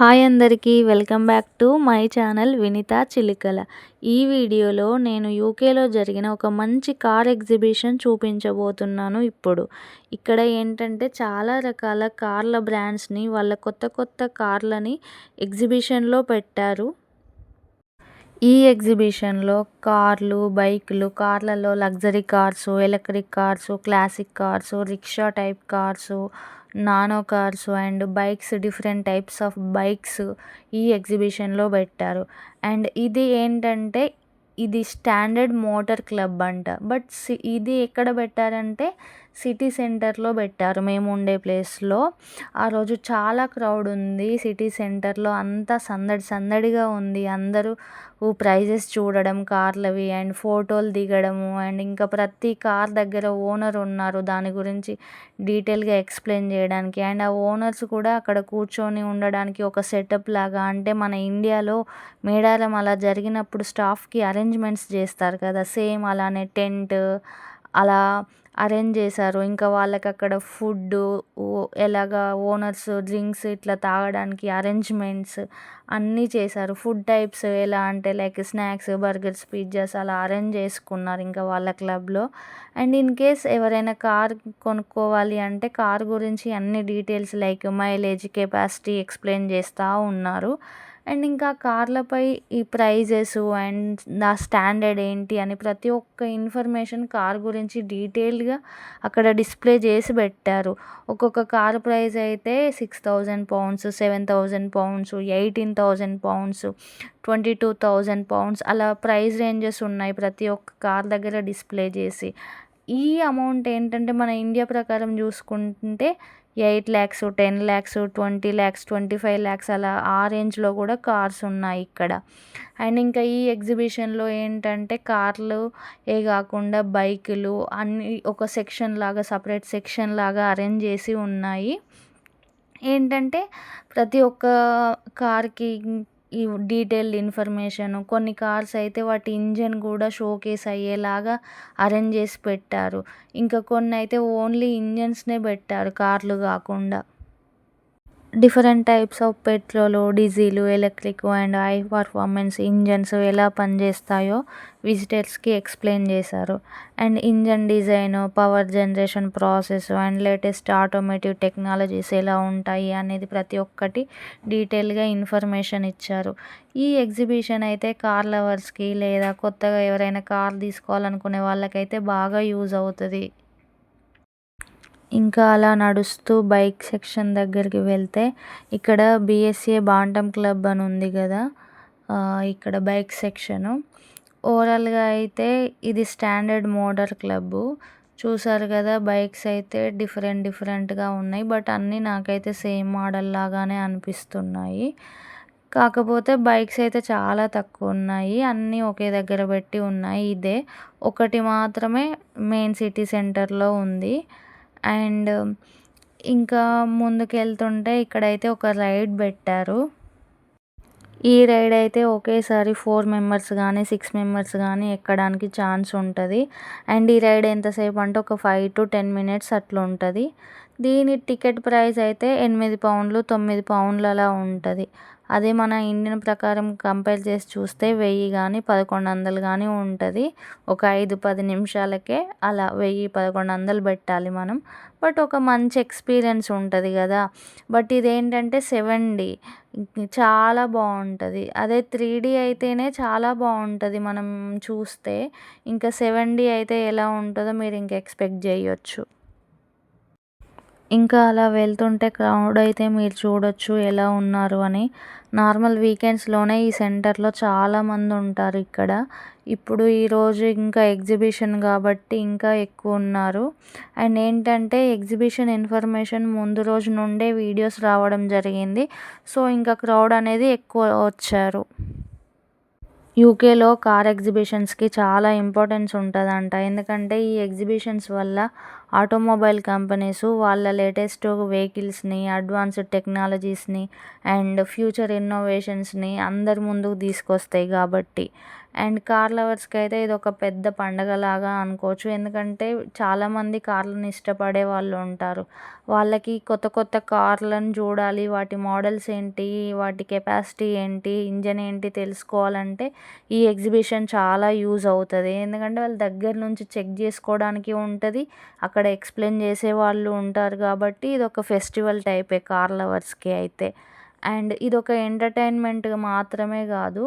Hi అందరికీ welcome back to my channel Vinitha Chilukala. ఈ వీడియోలో నేను యూకేలో జరిగిన ఒక మంచి కార్ ఎగ్జిబిషన్ చూపించబోతున్నాను. ఇక్కడ ఏంటంటే చాలా రకాల కార్ల బ్రాండ్స్ని వాళ్ళ కొత్త కొత్త కార్లని ఎగ్జిబిషన్లో పెట్టారు. ఈ ఎగ్జిబిషన్లో కార్లు, బైకులు, కార్లలో luxury cars, electric cars, classic cars, rickshaw type cars, nano cars and bikes, different types of bikes ఈ ఎగ్జిబిషన్లో పెట్టారు. అండ్ ఇది ఏంటంటే ఇది స్టాండర్డ్ మోటార్ క్లబ్ అంట. బట్ ఇది ఎక్కడ పెట్టారంటే సిటీ సెంటర్లో పెట్టారు, మేము ఉండే ప్లేస్లో. ఆ రోజు చాలా క్రౌడ్ ఉంది సిటీ సెంటర్లో, అంతా సందడి సందడిగా ఉంది. అందరూ ప్రైజెస్ చూడడం కార్లవి అండ్ ఫోటోలు దిగడము అండ్ ఇంకా ప్రతి కార్ దగ్గర ఓనర్ ఉన్నారు దాని గురించి డీటెయిల్గా ఎక్స్ప్లెయిన్ చేయడానికి. అండ్ ఆ ఓనర్స్ కూడా అక్కడ కూర్చొని ఉండడానికి ఒక సెటప్ లాగా, అంటే మన ఇండియాలో మేడారం అలా జరిగినప్పుడు స్టాఫ్కి అరేంజ్మెంట్స్ చేస్తారు కదా, సేమ్ అలానే టెంట్ అలా అరేంజ్ చేశారు. ఇంకా వాళ్ళకి అక్కడ ఫుడ్డు ఎలాగా ఓనర్స్ డ్రింక్స్ ఇట్లా తాగడానికి అరేంజ్మెంట్స్ అన్నీ చేశారు. ఫుడ్ టైప్స్ ఎలా అంటే లైక్ స్నాక్స్, బర్గర్స్, పిజ్జాస్ అలా అరేంజ్ చేసుకున్నారు ఇంకా వాళ్ళ క్లబ్లో. అండ్ ఇన్ కేస్ ఎవరైనా కార్ కొనుక్కోవాలి అంటే కార్ గురించి అన్ని details like mileage, capacity explain చేస్తూ ఉన్నారు. అండ్ ఇంకా కార్లపై ఈ ప్రైజెస్ అండ్ నా స్టాండర్డ్ ఏంటి అని ప్రతి ఒక్క ఇన్ఫర్మేషన్ కార్ గురించి డీటెయిల్గా అక్కడ డిస్ప్లే చేసి పెట్టారు. ఒక్కొక్క కార్ ప్రైస్ అయితే £6,000, £7,000, £18,000, £22,000 అలా ప్రైస్ రేంజెస్ ఉన్నాయి ప్రతి ఒక్క కార్ దగ్గర డిస్ప్లే చేసి. ఈ అమౌంట్ ఏంటంటే మన ఇండియా ప్రకారం చూసుకుంటే 8 lakhs, 10 lakhs, 20 lakhs, 25 lakhs అలా ఆ రేంజ్లో కూడా కార్స్ ఉన్నాయి ఇక్కడ. అండ్ ఇంకా ఈ ఎగ్జిబిషన్లో ఏంటంటే కార్లు ఏ కాకుండా బైకులు అన్నీ ఒక సెక్షన్ లాగా, సపరేట్ సెక్షన్ లాగా అరేంజ్ చేసి ఉన్నాయి. ఏంటంటే ప్రతి ఒక్క కార్కి ఈ డీటెయిల్డ్ ఇన్ఫర్మేషన్, కొన్ని కార్స్ అయితే వాటి ఇంజన్ కూడా షోకేస్ అయ్యేలాగా అరేంజ్ చేసి పెట్టారు. ఇంకా కొన్ని అయితే ఓన్లీ ఇంజన్స్నే పెట్టారు కార్లు కాకుండా. Different types of petrol, diesel, electric and high performance engines ఎలా పనిచేస్తాయో విజిటర్స్కి ఎక్స్ప్లెయిన్ చేశారు. And engine design, power generation process and latest automotive technologies ఎలా ఉంటాయి అనేది ప్రతి ఒక్కటి డీటెయిల్గా ఇన్ఫర్మేషన్ ఇచ్చారు. ఈ ఎగ్జిబిషన్ అయితే కార్ లవర్స్కి లేదా కొత్తగా ఎవరైనా కార్ తీసుకోవాలనుకునే వాళ్ళకైతే బాగా యూజ్ అవుతుంది. ఇంకా అలా నడుస్తూ బైక్ సెక్షన్ దగ్గరికి వెళ్తే ఇక్కడ బీఎస్ఏ బాంటమ్ క్లబ్ అని ఉంది కదా, ఇక్కడ బైక్ సెక్షను. ఓవరాల్గా అయితే ఇది స్టాండర్డ్ మోటార్ క్లబ్బు. చూసారు కదా, బైక్స్ అయితే డిఫరెంట్గా ఉన్నాయి. బట్ అన్నీ నాకైతే సేమ్ మోడల్ లాగానే అనిపిస్తున్నాయి. కాకపోతే బైక్స్ అయితే చాలా తక్కువ ఉన్నాయి, అన్నీ ఒకే దగ్గర పెట్టి ఉన్నాయి. ఇదే ఒకటి మాత్రమే మెయిన్ సిటీ సెంటర్లో ఉంది. అండ్ ఇంకా ముందుకెళ్తుంటే ఇక్కడైతే ఒక రైడ్ పెట్టారు. ఈ రైడ్ అయితే ఒకేసారి 4 మెంబర్స్ కానీ 6 మెంబర్స్ కానీ ఎక్కడానికి ఛాన్స్ ఉంటుంది. అండ్ ఈ రైడ్ ఎంతసేపు అంటే ఒక 5 to 10 minutes అట్లా ఉంటుంది. దీని టికెట్ ప్రైస్ అయితే £8, £9 అలా ఉంటుంది. అదే మన ఇండియన్ ప్రకారం కంపేర్ చేసి చూస్తే 1000 కానీ 1100 కానీ ఉంటుంది. ఒక 5-10 నిమిషాలకే అలా 1000-1100 పెట్టాలి మనం. బట్ ఒక మంచి ఎక్స్పీరియన్స్ ఉంటుంది కదా. బట్ ఇదేంటంటే 7D చాలా బాగుంటుంది. అదే 3D అయితేనే చాలా బాగుంటుంది మనం చూస్తే. ఇంకా 7D అయితే ఎలా ఉంటుందో మీరు ఇంకా ఎక్స్పెక్ట్ చేయొచ్చు. ఇంకా అలా వెళ్తుంటే క్రౌడ్ అయితే మీరు చూడొచ్చు ఎలా ఉన్నారు అని. నార్మల్ వీకెండ్స్లోనే ఈ సెంటర్లో చాలామంది ఉంటారు ఇక్కడ. ఇప్పుడు ఈరోజు ఇంకా ఎగ్జిబిషన్ కాబట్టి ఇంకా ఎక్కువ ఉన్నారు. అండ్ ఏంటంటే ఎగ్జిబిషన్ ఇన్ఫర్మేషన్ ముందు రోజు నుండే వీడియోస్ రావడం జరిగింది. సో ఇంకా క్రౌడ్ అనేది ఎక్కువ వచ్చారు. యూకేలో కార్ ఎగ్జిబిషన్స్కి చాలా ఇంపార్టెన్స్ ఉంటుందంట. ఎందుకంటే ఈ ఎగ్జిబిషన్స్ వల్ల ఆటోమొబైల్ కంపెనీస్ వాళ్ళ లేటెస్ట్ వెహికల్స్ని, అడ్వాన్స్డ్ టెక్నాలజీస్ని అండ్ ఫ్యూచర్ ఇన్నోవేషన్స్ని అందరి ముందుకు తీసుకొస్తాయి కాబట్టి. అండ్ కార్ లవర్స్కి అయితే ఇది ఒక పెద్ద పండగలాగా అనుకోవచ్చు. ఎందుకంటే చాలామంది కార్లను ఇష్టపడే వాళ్ళు ఉంటారు. వాళ్ళకి కొత్త కొత్త కార్లను చూడాలి, వాటి మోడల్స్ ఏంటి, వాటి కెపాసిటీ ఏంటి, ఇంజన్ ఏంటి తెలుసుకోవాలంటే ఈ ఎగ్జిబిషన్ చాలా యూజ్ అవుతుంది. ఎందుకంటే వాళ్ళ దగ్గర నుంచి చెక్ చేసుకోవడానికి ఉంటుంది, అక్కడ ఎక్స్ప్లెయిన్ చేసేవాళ్ళు ఉంటారు. కాబట్టి ఇది ఒక ఫెస్టివల్ టైపే కార్ లవర్స్కి అయితే. అండ్ ఇదొక ఎంటర్టైన్మెంట్ మాత్రమే కాదు,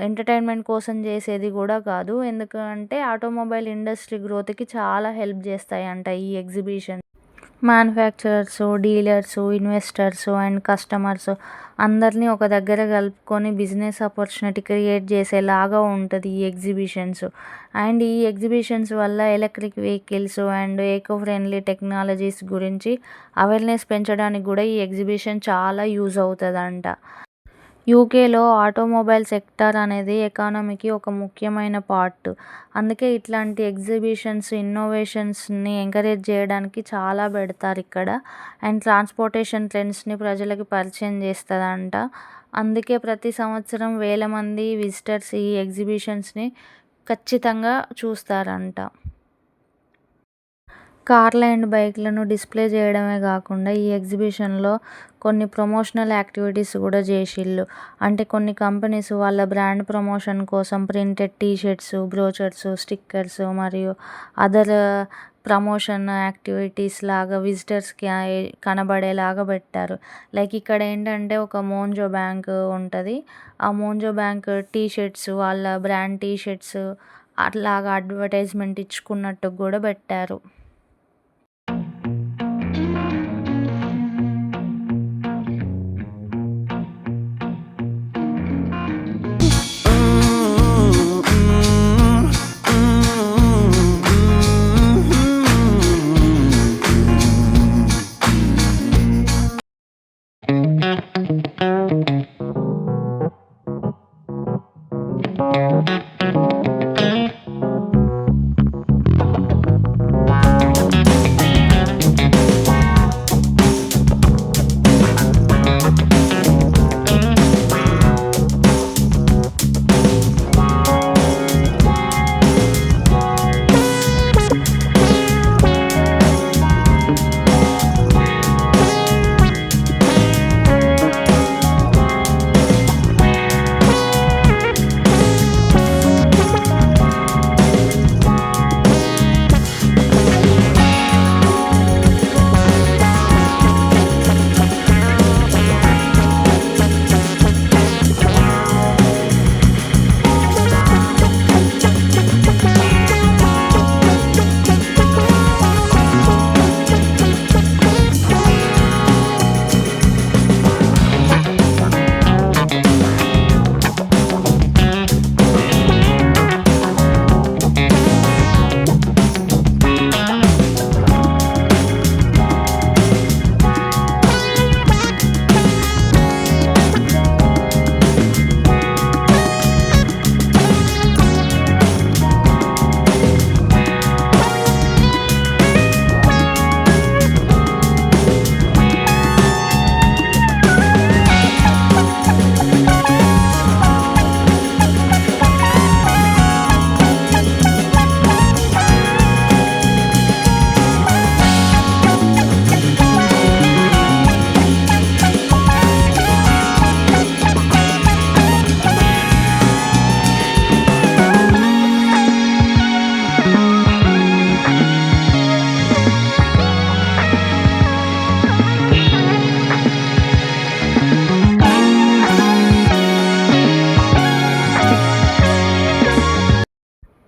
ఎంటర్టైన్మెంట్ కోసం చేసేది కూడా కాదు. ఎందుకంటే ఆటోమొబైల్ ఇండస్ట్రీ గ్రోత్కి చాలా హెల్ప్ చేస్తాయంట ఈ exhibition. Manufacturers, dealers, investors and customers అందరినీ ఒక దగ్గర కలుపుకొని బిజినెస్ ఆపర్చునిటీ క్రియేట్ చేసేలాగా ఉంటుంది ఈ ఎగ్జిబిషన్స్. అండ్ ఈ ఎగ్జిబిషన్స్ వల్ల electric vehicles and eco friendly technologies గురించి అవేర్నెస్ పెంచడానికి కూడా ఈ ఎగ్జిబిషన్ చాలా యూజ్ అవుతుందంట. యూకేలో ఆటోమొబైల్ సెక్టార్ అనేది ఎకానమీకి ఒక ముఖ్యమైన పార్ట్. అందుకే ఇట్లాంటి ఎగ్జిబిషన్స్, ఇన్నోవేషన్స్ని ఎంకరేజ్ చేయడానికి చాలా పెడతారు ఇక్కడ. అండ్ ట్రాన్స్పోర్టేషన్ ట్రెండ్స్ని ప్రజలకి పరిచయం చేస్తుందంట. అందుకే ప్రతి సంవత్సరం వేల మంది విజిటర్స్ ఈ ఎగ్జిబిషన్స్ని ఖచ్చితంగా చూస్తారంట. కార్లు అండ్ బైక్లను డిస్ప్లే చేయడమే కాకుండా ఈ ఎగ్జిబిషన్లో కొన్ని ప్రమోషనల్ యాక్టివిటీస్ కూడా చేసిళ్ళు. అంటే కొన్ని కంపెనీస్ వాళ్ళ బ్రాండ్ ప్రమోషన్ కోసం ప్రింటెడ్ టీషర్ట్స్, బ్రోచర్స్, స్టిక్కర్స్ మరియు అదర్ ప్రమోషన్ యాక్టివిటీస్ లాగా విజిటర్స్కి కనబడేలాగా పెట్టారు. లైక్ ఇక్కడ ఏంటంటే ఒక మోంజో బ్యాంక్ ఉంటుంది. ఆ మోంజో బ్యాంక్ టీషర్ట్స్, వాళ్ళ బ్రాండ్ టీషర్ట్స్ అట్లాగా అడ్వర్టైజ్మెంట్ ఇచ్చుకున్నట్టు కూడా పెట్టారు.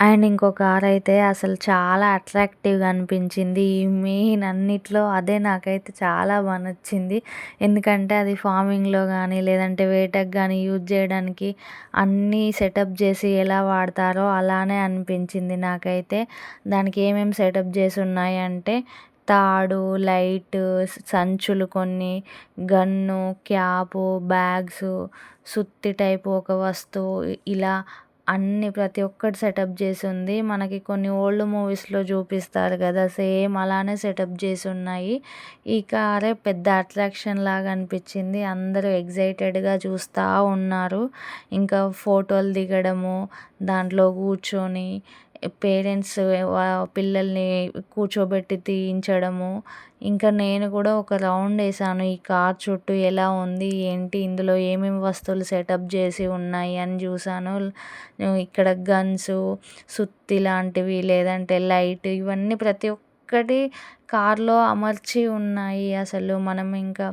అండ్ ఇంకో కార్ అయితే అసలు చాలా అట్రాక్టివ్గా అనిపించింది. ఈ మెయిన్ అన్నిట్లో అదే నాకైతే చాలా బాగా నచ్చింది. ఎందుకంటే అది ఫార్మింగ్లో కానీ లేదంటే వేటకు కానీ యూజ్ చేయడానికి అన్నీ సెటప్ చేసి ఎలా వాడతారో అలానే అనిపించింది నాకైతే. దానికి ఏమేమి సెటప్ చేసి ఉన్నాయి అంటే తాడు, లైట్, సంచులు కొన్ని, గన్ను, క్యాపు, బ్యాగ్స్, సుత్తి టైపు ఒక వస్తువు, ఇలా అన్నీ ప్రతి ఒక్కటి సెటప్ చేసుంది. మనకి కొన్ని ఓల్డ్ మూవీస్‌లో చూపిస్తారు కదా! సేమ్ అలానే సెటప్ చేసున్నాయి. ఈ కారే పెద్ద అట్రాక్షన్ లాగా అనిపించింది. అందరూ ఎక్సైటెడ్‌గా చూస్తా ఉన్నారు. ఇంకా ఫోటోలు దిగడము, దాంట్లో కూర్చొని పేరెంట్స్ పిల్లల్ని కూర్చోబెట్టి తీయించడము. ఇంకా నేను కూడా ఒక రౌండ్ ఏసాను. ఈ కార్ చుట్టూ ఎలా ఉంది? ఏంటి? ఇందులో ఏమేమి వస్తువులు సెటప్ చేసి ఉన్నాయి అని చూసాను. ఇక్కడ గన్సు, సుత్తి లాంటివి, లేదంటే లైట్, ఇవన్నీ ప్రతి ఒక్కటి కార్‌లో అమర్చి ఉన్నాయి. అసలు మనం ఇంకా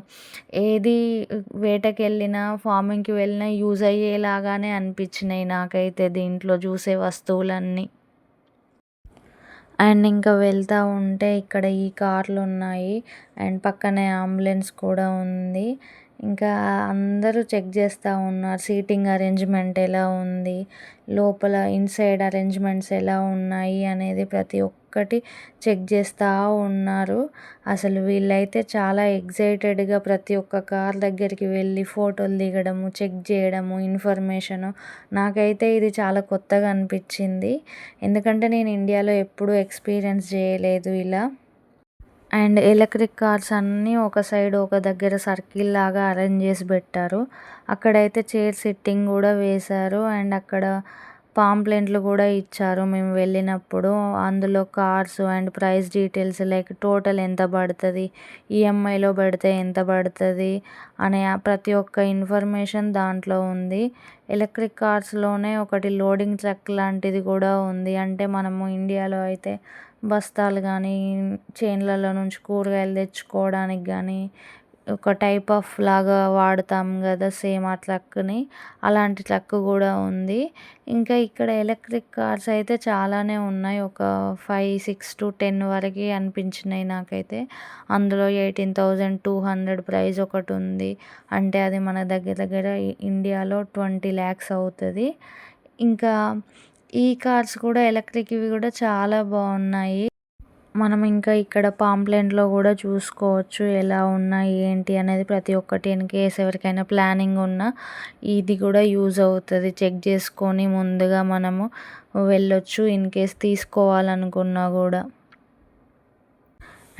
ఏది వేటకెళ్ళినా, ఫార్మింగ్‌కి వెళ్ళినా యూజ్ అయ్యేలాగానే అనిపించినాయి నాకైతే దీంట్లో చూసే వస్తువులన్నీ. అండ్ ఇంకా వెళ్తా ఉంటే ఇక్కడ ఈ కార్లున్నాయి. అండ్ పక్కనే అంబులెన్స్ కూడా ఉంది. ఇంకా అందరూ చెక్ చేస్తా ఉన్నారు. సీటింగ్ అరేంజ్‌మెంట్ ఎలా ఉంది? లోపల ఇన్‌సైడ్ అరేంజ్‌మెంట్స్ ఎలా ఉన్నాయి? అనేది ప్రతి ఒక్కటి చెక్ చేస్తా ఉన్నారు. అసలు వీళ్ళైతే చాలా ఎక్సైటెడ్‌గా ప్రతి ఒక్క కార్ దగ్గరికి వెళ్ళి ఫోటోలు దిగడము, చెక్ చేయడము, ఇన్ఫర్మేషను. నాకైతే ఇది చాలా కొత్తగా అనిపించింది. ఎందుకంటే నేను ఇండియాలో ఎప్పుడూ ఎక్స్‌పీరియన్స్ చేయలేదు ఇలా. అండ్ ఎలక్ట్రిక్ కార్స్ అన్నీ ఒక సైడ్ ఒక దగ్గర సర్కిల్ లాగా అరేంజ్ చేసి పెట్టారు. అక్కడైతే చైర్ సిట్టింగ్ కూడా వేశారు. అండ్ అక్కడ పాంప్లెంట్లు కూడా ఇచ్చారు మేము వెళ్ళినప్పుడు. అందులో cars and price details, like total ఎంత పడుతుంది, ఈఎంఐలో పెడితే ఎంత పడుతుంది అనే ప్రతి ఒక్క ఇన్ఫర్మేషన్ దాంట్లో ఉంది. ఎలక్ట్రిక్ కార్స్‌లోనే ఒకటి లోడింగ్ ట్రక్ లాంటిది కూడా ఉంది. అంటే మనము ఇండియాలో అయితే బస్తాలు కానీ, చేన్లలో నుంచి కూరగాయలు తెచ్చుకోవడానికి కానీ ఒక టైప్ ఆఫ్ లాగా వాడతాం కదా! సేమ్ ఆ ట్రక్‌ని, అలాంటి ట్రక్ కూడా ఉంది. ఇంకా ఇక్కడ ఎలక్ట్రిక్ కార్స్ అయితే చాలానే ఉన్నాయి. ఒక 5, 6 to 10 వరకి అనిపించినాయి నాకైతే. అందులో 18,200 ప్రైస్ ఒకటి ఉంది. అంటే అది మన దగ్గర దగ్గర ఇండియాలో 20 lakhs అవుతది. ఇంకా ఈ కార్స్ కూడా ఎలక్ట్రిక్‌వి కూడా చాలా బాగున్నాయి. మనం ఇంకా ఇక్కడ పాంప్లెంట్‌లో కూడా చూసుకోవచ్చు ఎలా ఉన్నాయి, ఏంటి అనేది ప్రతి ఒక్కటి. ఇన్ కేస్ ఎవరికైనా ప్లానింగ్ ఉన్నా ఇది కూడా యూజ్ అవుతది. చెక్ చేసుకొని ముందుగా మనము వెళ్ళొచ్చు ఇన్ కేస్ తీసుకోవాలనుకున్నా కూడా.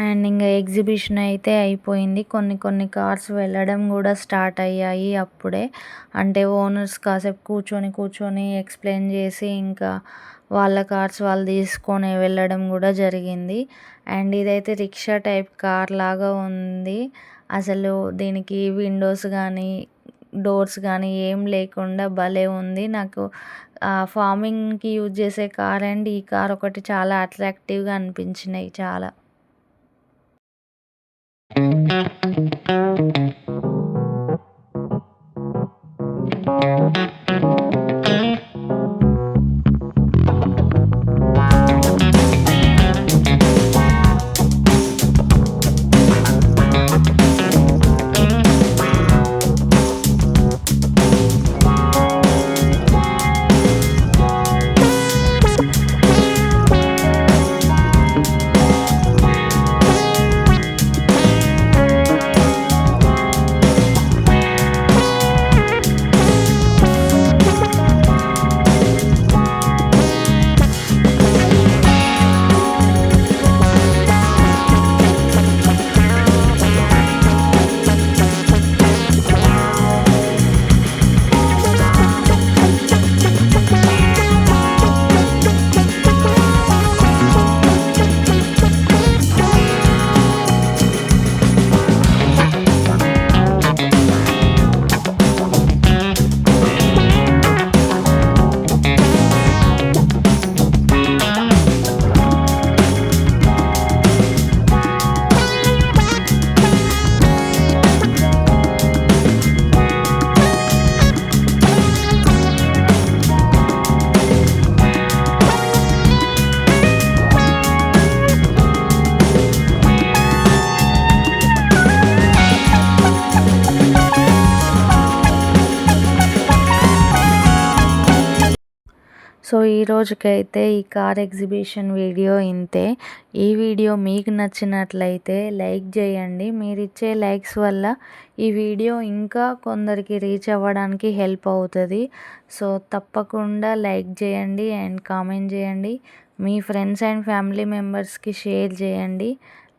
అండ్ ఇంకా ఎగ్జిబిషన్ అయితే అయిపోయింది. కొన్ని కొన్ని కార్స్ వెళ్ళడం కూడా స్టార్ట్ అయ్యాయి అప్పుడే. అంటే ఓనర్స్ కాసేపు కూర్చొని ఎక్స్‌ప్లెయిన్ చేసి ఇంకా వాళ్ళ కార్స్ వాళ్ళు తీసుకొని వెళ్ళడం కూడా జరిగింది. అండ్ ఇదైతే రిక్షా టైప్ కార్ లాగా ఉంది. అసలు దీనికి విండోస్ కానీ, డోర్స్ కానీ ఏం లేకుండా భలే ఉంది. నాకు ఫార్మింగ్‌కి యూజ్ చేసే కార్ అండ్ ఈ కార్ ఒకటి చాలా అట్రాక్టివ్‌గా అనిపించినాయి చాలా. సో ఈ రోజుకైతే ఈ కార్ ఎగ్జిబిషన్ వీడియో ఇంతే. ఈ వీడియో మీకు నచ్చినట్లయితే లైక్ చేయండి. మీరిచ్చే లైక్స్ వల్ల ఈ వీడియో ఇంకా కొందరికి రీచ్ అవ్వడానికి హెల్ప్ అవుతుంది. సో తప్పకుండా లైక్ చేయండి అండ్ కామెంట్ చేయండి. మీ ఫ్రెండ్స్ అండ్ ఫ్యామిలీ మెంబర్స్కి షేర్ చేయండి.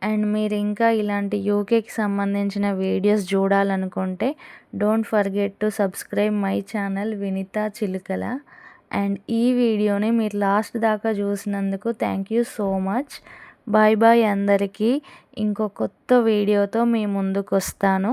అండ్ మీరు ఇంకా ఇలాంటి యూకేకి సంబంధించిన వీడియోస్ చూడాలనుకుంటే don't forget to subscribe my channel Vinitha Chilukala. And ఈ వీడియోని మీరు లాస్ట్ దాకా చూసినందుకు thank you so much. Bye bye అందరికీ. ఇంకో కొత్త వీడియోతో మీ ముందుకు వస్తాను.